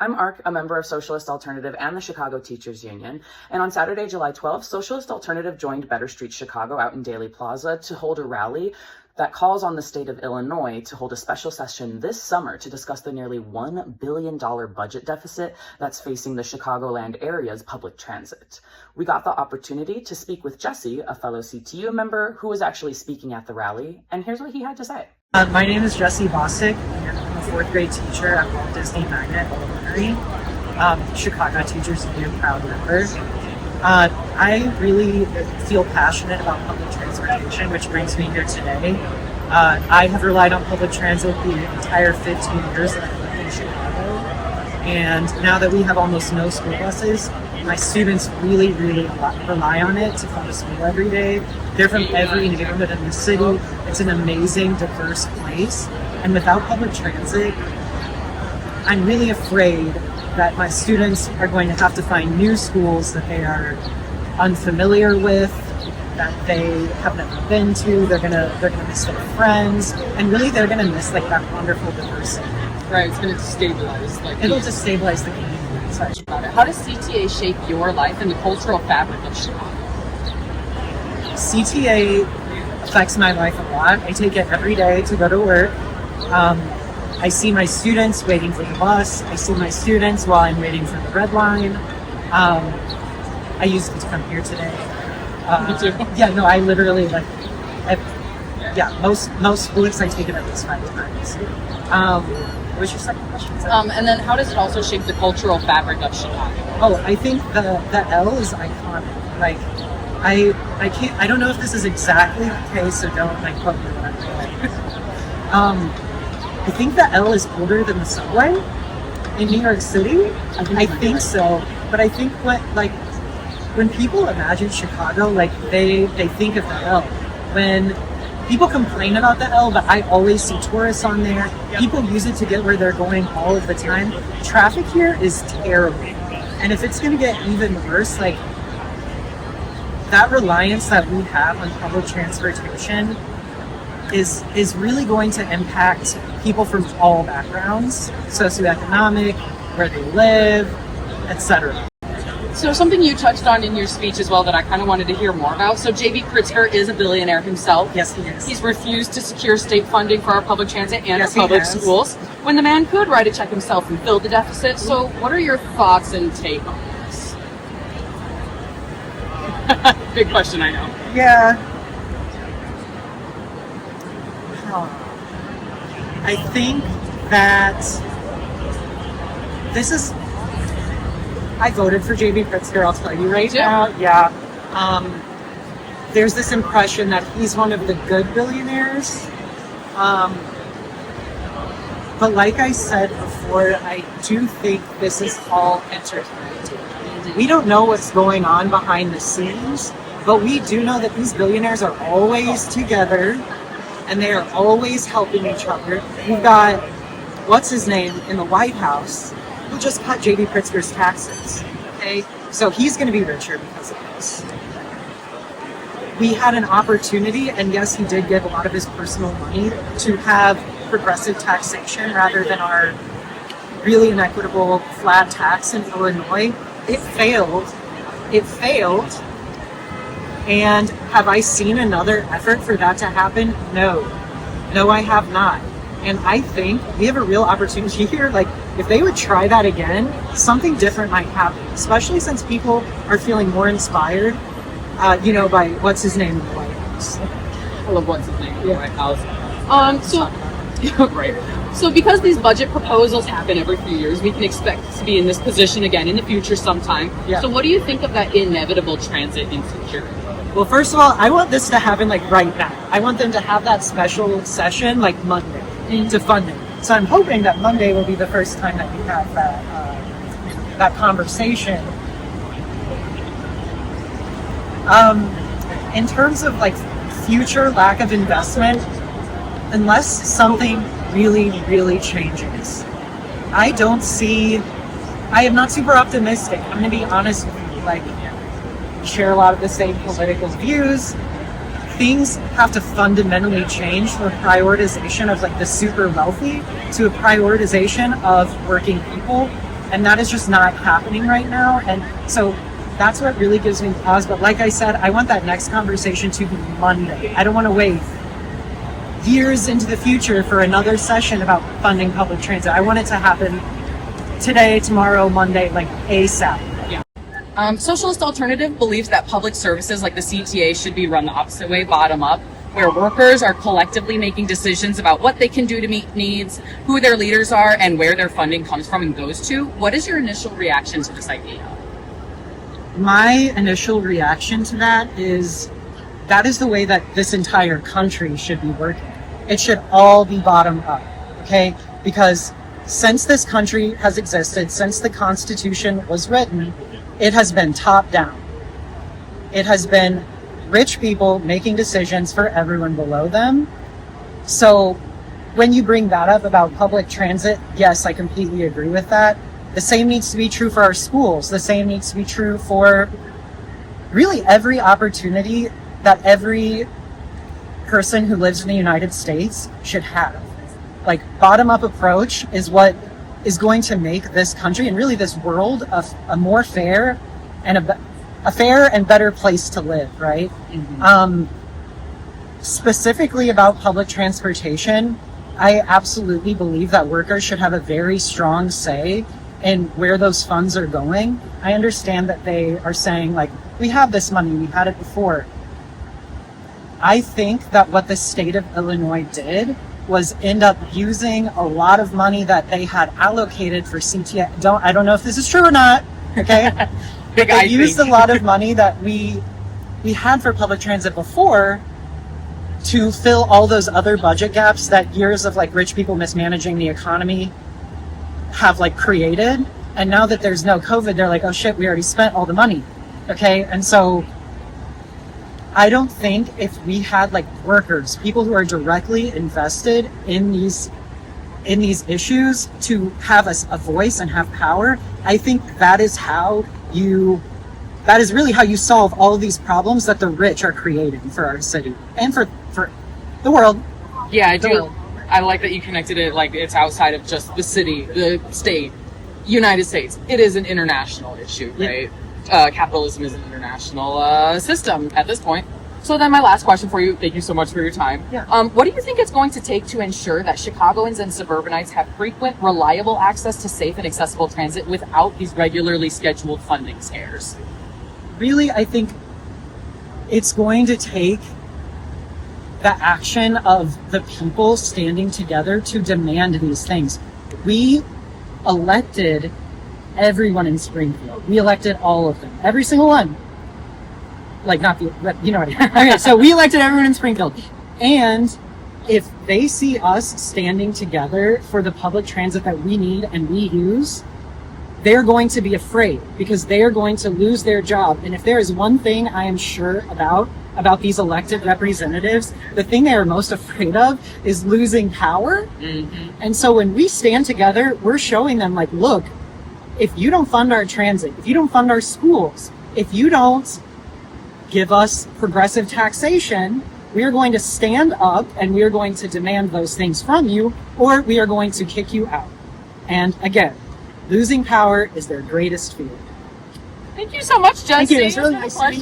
I'm Ark, a member of Socialist Alternative and the Chicago Teachers Union, and on Saturday, July 12th, Socialist Alternative joined Better Street Chicago out in Daly Plaza to hold a rally that calls on the state of Illinois to hold a special session this summer to discuss the nearly $1 billion budget deficit that's facing the Chicagoland area's public transit. We got the opportunity to speak with Jesse, a fellow CTU member who was actually speaking at the rally, and here's what he had to say. My name is Jesse Bosick, and I'm a fourth grade teacher at Walt Disney Magnet Elementary. Chicago Teachers Union proud member. I really feel passionate about public transportation, which brings me here today. I have relied on public transit the entire 15 years that I've lived in Chicago, and now that we have almost no school buses, my students really rely on it to come to school every day. They're from every neighborhood in the city. It's an amazing, diverse place. And without public transit, I'm really afraid that my students are going to have to find new schools that they are unfamiliar with, that they have never been to. They're gonna miss their friends, and really they're gonna miss like that wonderful diversity. Right, it's gonna destabilize. It'll destabilize the community. How does CTA shape your life and the cultural fabric of Chicago? CTA affects my life a lot. I take it every day to go to work. I see my students waiting for the bus. I see my students while I'm waiting for the red line. I used it to come here today. Me too. Yeah, no, I literally most weeks I take it at least 5 times. What's your second question? And then how does it also shape the cultural fabric of Chicago? Oh, I think the L is iconic. Like, I don't know if this is exactly the case, so don't quote me when I'm wrong. I think the L is older than the subway in New York City. I think so, but I think when people imagine Chicago, they think of the L. When people complain about the L, but I always see tourists on there. People use it to get where they're going all of the time. Traffic here is terrible. And if it's going to get even worse, that reliance that we have on public transportation is really going to impact people from all backgrounds, socioeconomic, where they live, etc. So something you touched on in your speech as well that I kind of wanted to hear more about. So J.B. Pritzker is a billionaire himself. Yes, he is. He's refused to secure state funding for our public transit and Yes, our public he has. schools, when the man could write a check himself and fill the deficit. So what are your thoughts and take on this? Big question, I know. Yeah. I think that I voted for J.B. Pritzker, I'll tell you right now. Yeah. There's this impression that he's one of the good billionaires. But like I said before, I do think this is all entertainment. We don't know what's going on behind the scenes, but we do know that these billionaires are always together and they are always helping each other. We've got, what's his name, in the White House, who just cut J.B. Pritzker's taxes, okay? So he's going to be richer because of this. We had an opportunity, and yes, he did give a lot of his personal money to have progressive taxation rather than our really inequitable flat tax in Illinois. It failed. And have I seen another effort for that to happen? No, I have not. And I think we have a real opportunity here. If they would try that again, something different might happen, especially since people are feeling more inspired, by what's his name in the White House. I love what's his name in the White House. Right. So because these budget proposals happen every few years, we can expect to be in this position again in the future sometime. Yeah. So what do you think of that inevitable transit insecurity? Well, first of all, I want this to happen right now. I want them to have that special session Monday to fund it. So I'm hoping that Monday will be the first time that we have that conversation. In terms of future lack of investment, unless something really, really changes, I am not super optimistic. I'm going to be honest with you. Share a lot of the same political views. Things have to fundamentally change from a prioritization of the super wealthy to a prioritization of working people. And that is just not happening right now. And so that's what really gives me pause. But like I said, I want that next conversation to be Monday. I don't want to wait years into the future for another session about funding public transit. I want it to happen today, tomorrow, Monday, like ASAP. Socialist Alternative believes that public services like the CTA should be run the opposite way, bottom up, where workers are collectively making decisions about what they can do to meet needs, who their leaders are, and where their funding comes from and goes to. What is your initial reaction to this idea? My initial reaction to that is the way that this entire country should be working. It should all be bottom up, okay? Because since this country has existed, since the Constitution was written, it has been top down. It has been rich people making decisions for everyone below them. So when you bring that up about public transit, yes, I completely agree with that. The same needs to be true for our schools. The same needs to be true for really every opportunity that every person who lives in the United States should have. Like, bottom-up approach is what is going to make this country and really this world a more fair and a fair and better place to live, right? Mm-hmm. Specifically about public transportation, I absolutely believe that workers should have a very strong say in where those funds are going. I understand that they are saying, like, we have this money, we had it before. I think that what the state of Illinois did was end up using a lot of money that they had allocated for CTA. I don't know if this is true or not, okay? They used a lot of money that we had for public transit before to fill all those other budget gaps that years of like rich people mismanaging the economy have like created. And now that there's no COVID, they're like, oh shit, we already spent all the money. Okay. And so I don't think if we had like workers, people who are directly invested in these issues to have a voice and have power, I think that is really how you solve all of these problems that the rich are creating for our city and for the world. Yeah, I do. I like that you connected it like it's outside of just the city, the state, United States. It is an international issue, right? Capitalism is an international system at this point. So then my last question for you, thank you so much for your time. Yeah. What do you think it's going to take to ensure that Chicagoans and suburbanites have frequent, reliable access to safe and accessible transit without these regularly scheduled funding scares? Really, I think it's going to take the action of the people standing together to demand these things. We elected everyone in Springfield. We elected all of them. Every single one. Like, not the, you know what I mean. Okay, so we elected everyone in Springfield. And if they see us standing together for the public transit that we need and we use, they're going to be afraid because they are going to lose their job. And if there is one thing I am sure about these elected representatives, the thing they are most afraid of is losing power. Mm-hmm. And so when we stand together, we're showing them like, look, if you don't fund our transit, if you don't fund our schools, if you don't give us progressive taxation, we are going to stand up and we are going to demand those things from you, or we are going to kick you out. And again, losing power is their greatest fear. Thank you so much, Jesse. Thank you. It's really nice to meet you.